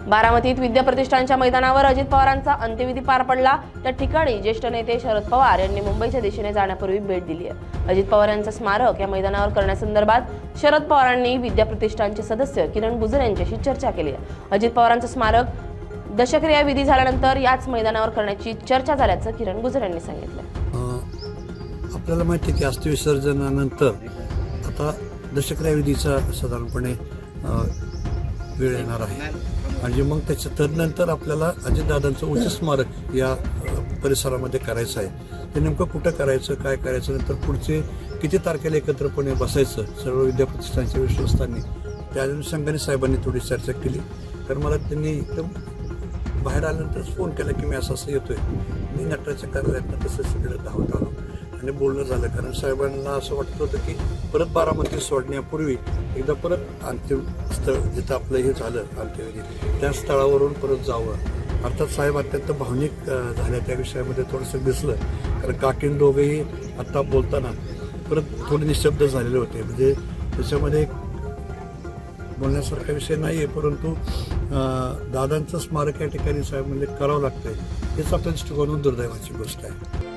बारामतीत विद्या प्रतिष्ठानच्या मैदानावर अजित पवारांचा अंत्यविधी पार पडला। त्या ठिकाणी ज्येष्ठ नेते शरद पवार यांनी मुंबईच्या दिशेने जाण्यापूर्वी भेट दिली आहे। अजित पवार यांचं स्मारक या मैदानावर करण्यासंदर्भात शरद पवारांनी विद्या प्रतिष्ठानचे सदस्य किरण गुजर यांच्याशी चर्चा केली आहे। अजित पवारांचं स्मारक दशक्रिया विधी झाल्यानंतर याच मैदानावर करण्याची चर्चा झाल्याचं किरण गुजर यांनी सांगितलं। आपल्याला माहिती आहे की अस्थि विसर्जनानंतर आता दशक्रिया विधीचा साधारणपणे वेळ येणार आहे आणि मग त्याच्या तदनंतर आपल्याला अजितदादांचं उच्च स्मारक या परिसरामध्ये करायचं आहे। ते नेमकं कुठं करायचं, काय करायचं, नंतर पुढचे किती तारखेला एकत्रपणे बसायचं सर्व विद्या प्रतिष्ठानच्या विश्वस्तांनी, त्या अनुषंगाने साहेबांनी थोडी चर्चा केली। तर मला त्यांनी एकदम बाहेर आल्यानंतरच फोन केला की मी असं येतोय। मी नटराच्या कार्यालयातनं तसं सगळं धावत आलो आणि बोलणं झालं, कारण साहेबांना असं वाटत होतं की परत बारामती सोडण्यापूर्वी एकदा परत अंतिम स्थळ जिथं आपलं हे झालं अंत्यविधी त्या स्थळावरून परत जावं। अर्थात साहेब अत्यंत भावनिक झाल्या त्या विषयामध्ये थोडंसं दिसलं, कारण काकीन दोघेही आत्ता बोलताना परत थोडे निशब्द झालेले होते। म्हणजे त्याच्यामध्ये बोलण्यासारखा विषय नाही आहे, परंतु दादांचं स्मारक या ठिकाणी साहेब म्हणजे करावं लागतंय हेच आपल्या दृष्टिकोनातून दुर्दैवाची गोष्ट आहे।